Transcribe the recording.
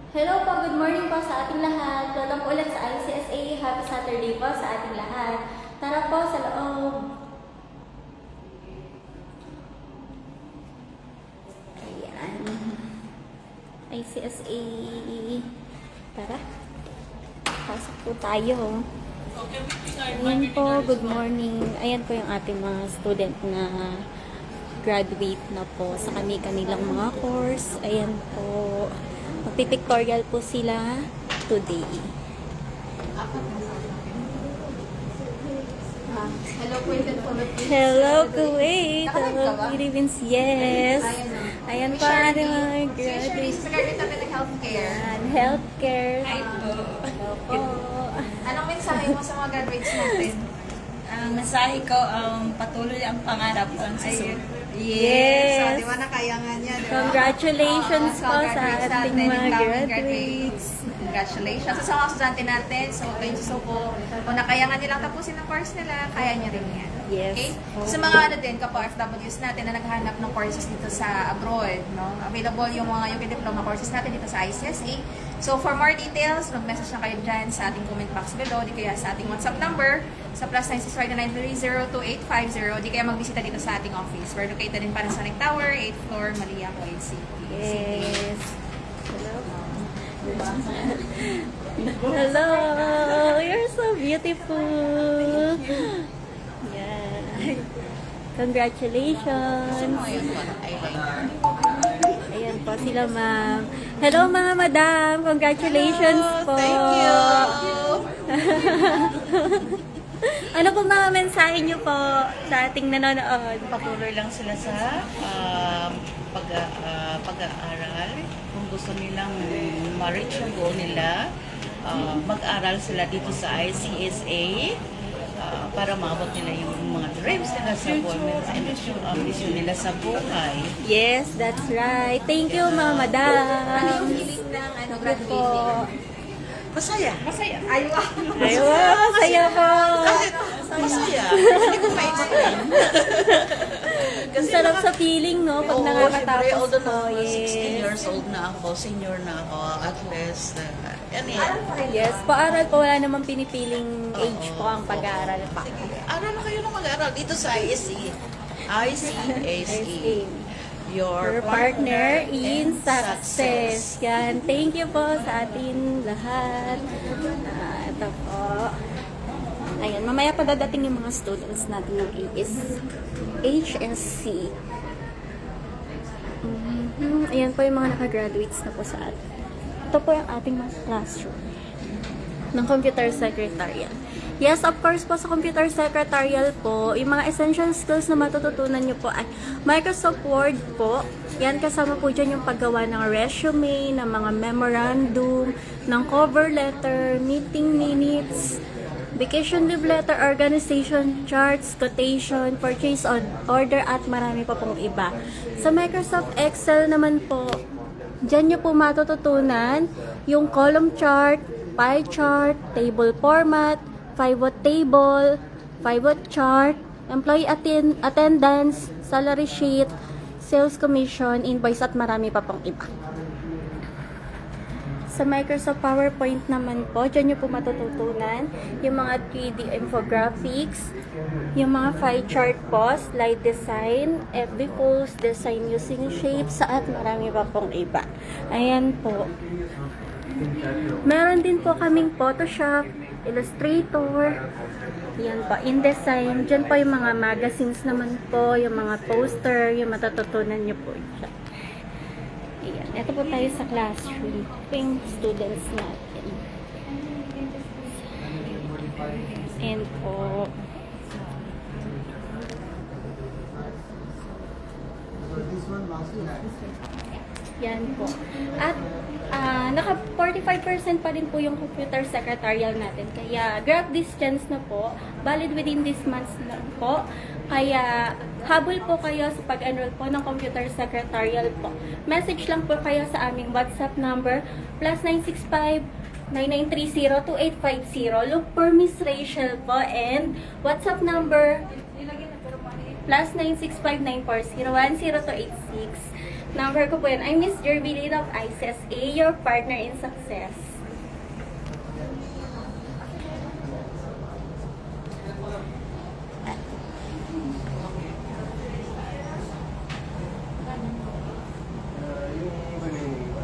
Hello po, good morning po sa ating lahat. Welcome po ulit sa ICSA. Happy Saturday po sa ating lahat. Tara po sa loob. Ayan. ICSA. Tara. Pasok po tayo. Ayan po, good morning. Ayan po yung ating mga student na graduate na po sa kanilang mga course. Ayan po. Magpipictorial po sila today. Hello, Kuwait and Philippines. Hello, Kuwait! Nakalive ka ba? Philippines, yes! Ayan po ang ating mga Si graduates. Shirley, sa Garden natin ng healthcare. Ayan, healthcare. Hello po. Anong mensahe mo sa mga graduates natin? Ang mensahe ko, patuloy ang pangarap ang susunod. Yes! So, di ba nakaya nga niya, di ba? Congratulations Oo, po sa graduates ating natin, mga ang daming graduates. Congratulations. So, sa mga estudyante natin, so, kayo so po, kung nakayangan nilang tapusin ang course nila, kaya niya rin yan. Yes. Okay? Sa mga ano din, kapwa FWs natin na naghahanap ng courses dito sa abroad, no? Available yung mga UK diploma courses natin dito sa ICSA. So, for more details, mag-message na kayo dyan sa ating comment box below, di kaya sa ating WhatsApp number, sa +965-930-2850, di kaya magbisita dito sa ating office. We're located in Panasonic Tower, 8th floor, Malia, Kuwait City. Yes. Hello. Hello. You're so beautiful. Yeah. Congratulations. Ayan po sila, ma'am. Hello, mga madam. Congratulations po. Thank you. Ano po mga mensahe niyo po sa ating nanonood? Patuloy lang sila sa pag-aaral. Kung gusto nilang ma-reach yung goal nila, mag-aral sila dito sa ICSA para maabot nila yung mga dreams nila sa buhay, ambition nila sa buhay. Yes, that's right. Thank you, mga madam. Ano yung feeling ng graduating? Masaya. Masaya. Aywa. Aywa, saya po. Masaya. Hindi ko ma-explain. Ang sarap sa feeling, no? Pag nakakatapos although po. na 16 Yes. years old na ako, senior na ako, at least, yan eh. Yes, paaral po. Wala namang pinipiling age po ang pag-aaral pa. Aral na kayo na mag-aral dito sa ICSA. ICSA. Your partner in success. Yan. Thank you po sa atin lahat. Ito po. Ayan, mamaya pa dadating yung mga students natin ng HSC. Ayan po yung mga nakagraduates na po sa atin. Ito po yung ating mga classroom ng computer secretarial. Yes, of course po sa computer secretarial po, yung mga essential skills na matututunan nyo po ay Microsoft Word po. Yan, kasama po dyan yung paggawa ng resume, ng mga memorandum, ng cover letter, meeting minutes, vacation leave letter, organization charts, quotation, purchase order, at marami pa pong iba. Sa Microsoft Excel naman po, dyan nyo po matututunan yung column chart, pie chart, table format, pivot table, pivot chart, employee attendance, salary sheet, sales commission, invoice, at marami pa pong iba. Sa Microsoft PowerPoint naman po, dyan nyo po matututunan yung mga 3D infographics, yung mga pie chart po, slide design, FB post, design using shapes, at marami pa pong iba. Ayan po. Meron din po kaming Photoshop, Illustrator, yan po, InDesign. Diyan po yung mga magazines naman po, yung mga poster, yung matututunan nyo po dyan. Ayan, ito po tayo sa classroom. Ito yung students natin. And po, yan po. At naka 45% pa rin po yung computer secretarial natin. Kaya grab this chance na po. Valid within this month na po. Kaya habol po kayo sa pag-enroll po ng computer secretarial po. Message lang po kayo sa aming WhatsApp number +965 9930-2850. Look for Miss Rachel po, and WhatsApp number +965 940 10286. Number ko po yan. I'm Miss Jervilyn of ICSA, your partner in success.